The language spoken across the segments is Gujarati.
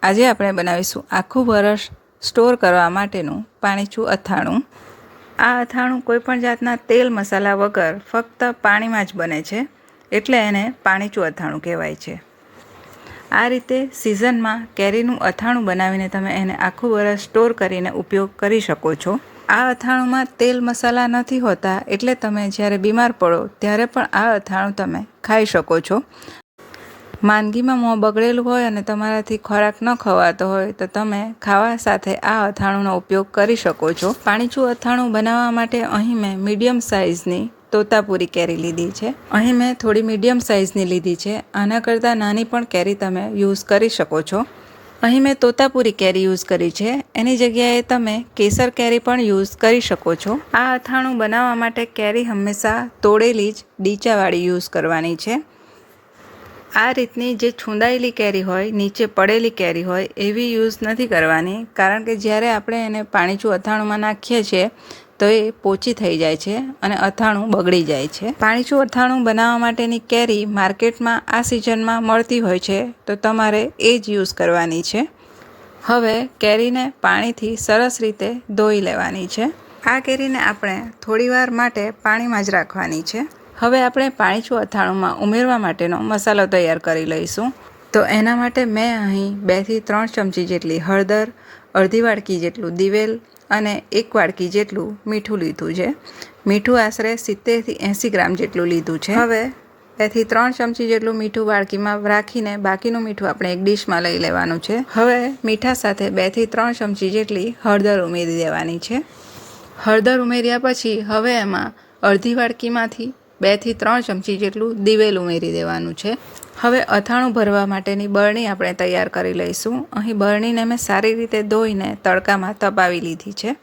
આજે આપણે બનાવીશું આખું વરસ સ્ટોર કરવા માટેનું પાણીચું અથાણું। આ અથાણું કોઈપણ જાતના તેલ મસાલા વગર ફક્ત પાણીમાં જ બને છે, એટલે એને પાણીચું અથાણું કહેવાય છે। આ રીતે સિઝનમાં કેરીનું અથાણું બનાવીને તમે એને આખું વરસ સ્ટોર કરીને ઉપયોગ કરી શકો છો। આ અથાણુંમાં તેલ મસાલા નથી હોતા, એટલે તમે જ્યારે બીમાર પડો ત્યારે પણ આ અથાણું તમે ખાઈ શકો છો। માંદગીમાં મોં બગડેલું હોય અને તમારાથી ખોરાક ન ખવાતો હોય તો તમે ખાવા સાથે આ અથાણુંનો ઉપયોગ કરી શકો છો। પાણીચું અથાણું બનાવવા માટે અહીં મેં મીડિયમ સાઇઝની તોતાપુરી કેરી લીધી છે। અહીં મેં થોડી મીડિયમ સાઇઝની લીધી છે, આના કરતાં નાની પણ કેરી તમે યુઝ કરી શકો છો। અહીં મેં તોતાપુરી કેરી યુઝ કરી છે, એની જગ્યાએ તમે કેસર કેરી પણ યુઝ કરી શકો છો। આ અથાણું બનાવવા માટે કેરી હંમેશા તોડેલી જ ડીચાવાળી યુઝ કરવાની છે। આ રીતની જે છૂંદાયેલી કેરી હોય, નીચે પડેલી કેરી હોય એવી યુઝ નથી કરવાની, કારણ કે જ્યારે આપણે એને પાણીચું અથાણુંમાં નાખીએ છીએ તો એ પોચી થઈ જાય છે અને અથાણું બગડી જાય છે। પાણીચું અથાણું બનાવવા માટેની કેરી માર્કેટમાં આ સિઝનમાં મળતી હોય છે, તો તમારે એ જ યુઝ કરવાની છે। હવે કેરીને પાણીથી સરસ રીતે ધોઈ લેવાની છે। આ કેરીને આપણે થોડીવાર માટે પાણીમાં જ રાખવાની છે। હવે આપણે પાણીચું અથાણુંમાં ઉમેરવા માટેનો મસાલો તૈયાર કરી લઈશું। તો એના માટે મેં અહીં 2 થી 3 ચમચી જેટલી હળદર, અડધી વાડકી જેટલું દિવેલ અને 1 વાડકી જેટલું મીઠું લીધું છે। મીઠું આશરે 70 થી 80 ગ્રામ જેટલું લીધું છે। હવે 2 થી 3 ચમચી જેટલું મીઠું વાડકીમાં રાખીને બાકીનું મીઠું આપણે એક ડીશમાં લઈ લેવાનું છે। હવે મીઠા સાથે 2 થી 3 ચમચી જેટલી હળદર ઉમેરી દેવાની છે। હળદર ઉમેર્યા પછી હવે એમાં અડધી વાડકીમાંથી 2 થી 3 ચમચી જેટલું દિવેલ ઉમેરી દેવાનું છે। હવે અથાણું ભરવા માટેની બરણી આપણે તૈયાર કરી લઈશું। અહીં બરણીને મેં સારી રીતે ધોઈને તડકામાં તપાવી લીધી છે।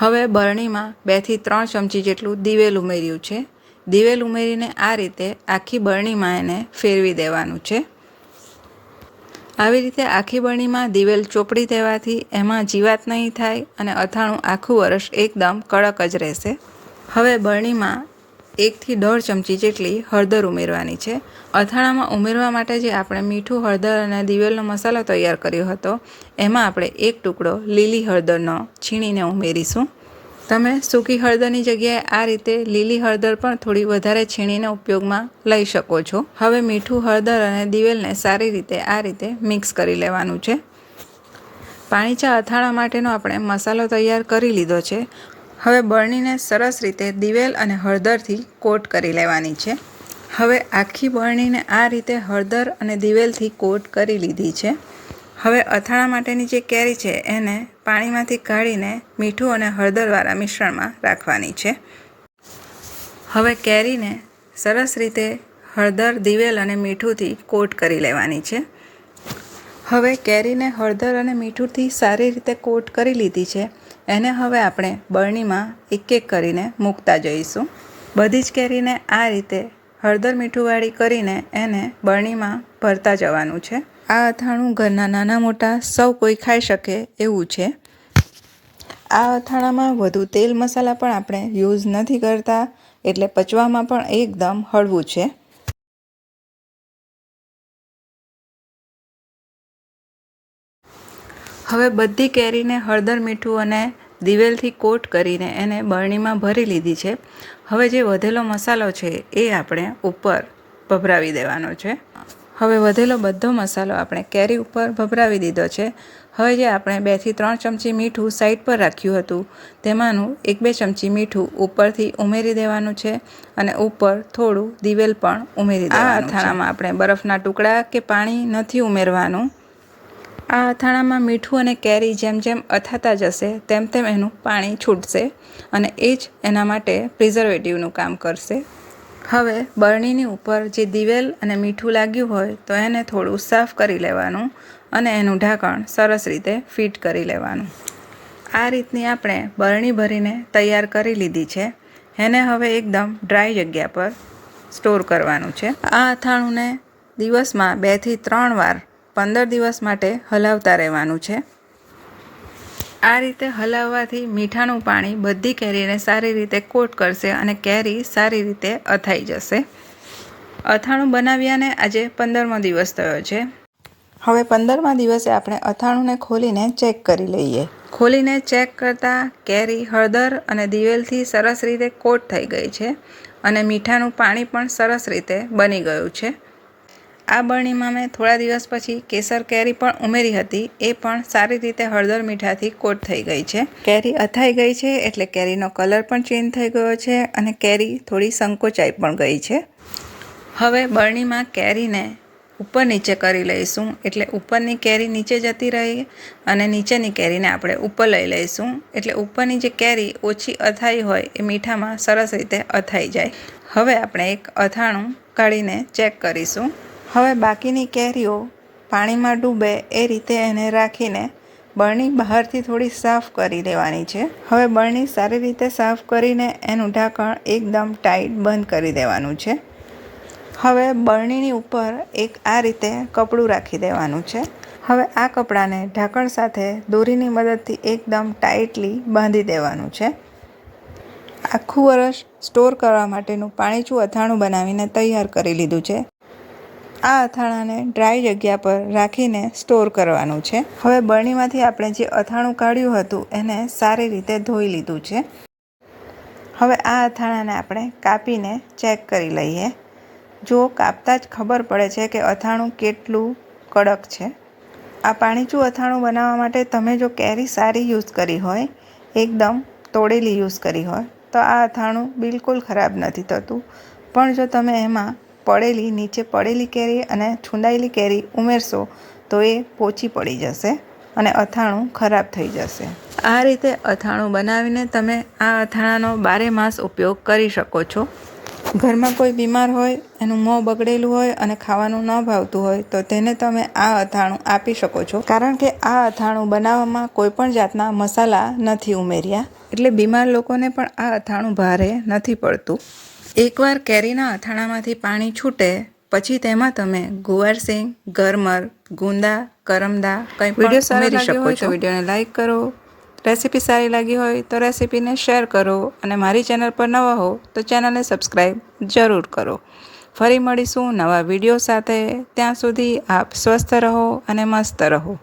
હવે બરણીમાં 2 થી 3 ચમચી જેટલું દિવેલ ઉમેર્યું છે। દિવેલ ઉમેરીને આ રીતે આખી બરણીમાં એને ફેરવી દેવાનું છે। આવી રીતે આખી બરણીમાં દિવેલ ચોપડી દેવાથી એમાં જીવાત નહીં થાય અને અથાણું આખું વરસ એકદમ કડક જ રહેશે। હવે બરણીમાં 1 થી 1.5 ચમચી જેટલી હળદર ઉમેરવાની છે। અથાણામાં ઉમેરવા માટે જે આપણે મીઠું, હળદર અને દિવેલનો મસાલો તૈયાર કર્યો હતો, એમાં આપણે 1 ટુકડો લીલી હળદરનો છીણીને ઉમેરીશું। તમે સૂકી હળદરની જગ્યાએ આ રીતે લીલી હળદર પણ થોડી વધારે છીણીને ઉપયોગમાં લઈ શકો છો। હવે મીઠું, હળદર અને દિવેલને સારી રીતે આ રીતે મિક્સ કરી લેવાનું છે। પાણીચા અથાણા માટેનો આપણે મસાલો તૈયાર કરી લીધો છે। હવે બરણીને સરસ રીતે દિવેલ અને હળદરથી કોટ કરી લેવાની છે। હવે આખી બરણીને આ રીતે હળદર અને દિવેલથી કોટ કરી લીધી છે। હવે અથાણા માટેની જે કેરી છે એને પાણીમાંથી કાઢીને મીઠું અને હળદરવાળા મિશ્રણમાં રાખવાની છે। હવે કેરીને સરસ રીતે હળદર, દિવેલ અને મીઠુંથી કોટ કરી લેવાની છે। હવે કેરીને હળદર અને મીઠુંથી સારી રીતે કોટ કરી લીધી છે। એને હવે આપણે બરણીમાં એક એક કરીને મૂકતા જઈશું। બધી જ કેરીને આ રીતે હળદર મીઠુંવાળી કરીને એને બરણીમાં ભરતા જવાનું છે। આ અથાણું ઘરના નાના મોટા સૌ કોઈ ખાઈ શકે એવું છે। આ અથાણામાં વધુ તેલ મસાલા પણ આપણે યુઝ નથી કરતા, એટલે પચવામાં પણ એકદમ હળવું છે। હવે બધી કેરીને હળદર, મીઠું અને દિવેલથી કોટ કરીને એને બરણીમાં ભરી લીધી છે। હવે જે વધેલો મસાલો છે એ આપણે ઉપર ભભરાવી દેવાનો છે। હવે વધેલો બધો મસાલો આપણે કેરી ઉપર ભભરાવી દીધો છે। હવે જે આપણે 2 થી 3 ચમચી મીઠું સાઈડ પર રાખ્યું હતું, તેમાંનું 1-2 ચમચી મીઠું ઉપરથી ઉમેરી દેવાનું છે અને ઉપર થોડું દિવેલ પણ ઉમેરી દેવાનું છે। આ અથાણામાં આપણે બરફના ટુકડા કે પાણી નથી ઉમેરવાનું। આ અથાણામાં મીઠું અને કેરી જેમ જેમ અથાતા જશે તેમ તેમ એનું પાણી છૂટશે અને એ જ એના માટે પ્રિઝર્વેટિવનું કામ કરશે। હવે બરણીની ઉપર જે દિવેલ અને મીઠું લાગ્યું હોય તો એને થોડું સાફ કરી લેવાનું અને એનું ઢાંકણ સરસ રીતે ફિટ કરી લેવાનું। આ રીતની આપણે બરણી ભરીને તૈયાર કરી લીધી છે। એને હવે એકદમ ડ્રાય જગ્યા પર સ્ટોર કરવાનું છે। આ અથાણુંને દિવસમાં 2 થી 3 વાર 15 દિવસ માટે હલાવતા રહેવાનું છે। આ રીતે હલાવવાથી મીઠાનું પાણી બધી કેરીને સારી રીતે કોટ કરશે અને કેરી સારી રીતે અથાઈ જશે। અથાણું બનાવ્યાને આજે 15મો દિવસ થયો છે। હવે 15મા દિવસે આપણે અથાણુંને ખોલીને ચેક કરી લઈએ. ખોલીને ચેક કરતાં કેરી હળદર અને દિવેલથી સરસ રીતે કોટ થઈ ગઈ છે અને મીઠાનું પાણી પણ સરસ રીતે બની ગયું છે. આ બરણીમાં મેં થોડા દિવસ પછી કેસર કેરી પણ ઉમેરી હતી. એ પણ સારી રીતે હળદર મીઠાથી કોટ થઈ ગઈ છે. કેરી અથાઈ ગઈ છે એટલે કેરીનો કલર પણ ચેન્જ થઈ ગયો છે અને કેરી થોડી સંકોચાઈ પણ ગઈ છે. હવે બરણીમાં કેરીને ઉપર નીચે કરી લઈશું, એટલે ઉપરની કેરી નીચે જતી રહી અને નીચેની કેરીને આપણે ઉપર લઈ લઈશું, એટલે ઉપરની જે કેરી ઓછી અથાઈ હોય એ મીઠામાં સરસ રીતે અથાઈ જાય. હવે આપણે એક અથાણું કાઢીને ચેક કરીશું. હવે બાકીની કેરીઓ પાણીમાં ડૂબે એ રીતે એને રાખીને બરણી બહારથી થોડી સાફ કરી દેવાની છે. હવે બરણી સારી રીતે સાફ કરીને એનું ઢાંકણ એકદમ ટાઈટ બંધ કરી દેવાનું છે. હવે બરણીની ઉપર એક આ રીતે કપડું રાખી દેવાનું છે. હવે આ કપડાને ઢાંકણ સાથે દોરીની મદદથી એકદમ ટાઈટલી બાંધી દેવાનું છે. આખું વર્ષ સ્ટોર કરવા માટેનું પાણીચું અથાણું બનાવીને તૈયાર કરી લીધું છે. આ અથાણાને ડ્રાય જગ્યા પર રાખીને સ્ટોર કરવાનું છે. હવે બરણીમાંથી આપણે જે અથાણું કાઢ્યું હતું એને સારી રીતે ધોઈ લીધું છે. હવે આ અથાણાને આપણે કાપીને ચેક કરી લઈએ. જો કાપતા જ ખબર પડે છે કે અથાણું કેટલું કડક છે. આ પાણીચું અથાણું બનાવવા માટે તમે જો કેરી સારી યુઝ કરી હોય, એકદમ તોડેલી યુઝ કરી હોય, તો આ અથાણું બિલકુલ ખરાબ નથી થતું. પણ જો તમે એમાં નીચે પડેલી કેરી અને છુંદાયેલી કેરી ઉમેરશો તો એ પોચી પડી જશે અને અથાણું ખરાબ થઈ જશે. આ રીતે અથાણું બનાવીને તમે આ અથાણાનો 12 માસ ઉપયોગ કરી શકો છો. ઘરમાં કોઈ બીમાર હોય, એનું મોં બગડેલું હોય અને ખાવાનું ન ભાવતું હોય તો તેને તમે આ અથાણું આપી શકો છો. કારણ કે આ અથાણું બનાવવામાં કોઈ પણ જાતના મસાલા નથી ઉમેર્યા, એટલે બીમાર લોકોને પણ આ અથાણું ભારે નથી પડતું. એકવાર કેરીના અથાણામાંથી પાણી છૂટે પછી તેમાં તમે ગુવારસિંગ, ગરમર, ગુંદા, કરમદા કંઈ પણ ઉમેરી શકો છો. વિડીયોને લાઈક કરો. રેસીપી સારી લાગી હોય તો રેસીપીને શેર કરો અને મારી ચેનલ પર નવા હો તો ચેનલને સબસ્ક્રાઈબ જરૂર કરો. ફરી મળીશું નવા વિડીયો સાથે. ત્યાં સુધી આપ સ્વસ્થ રહો અને મસ્ત રહો.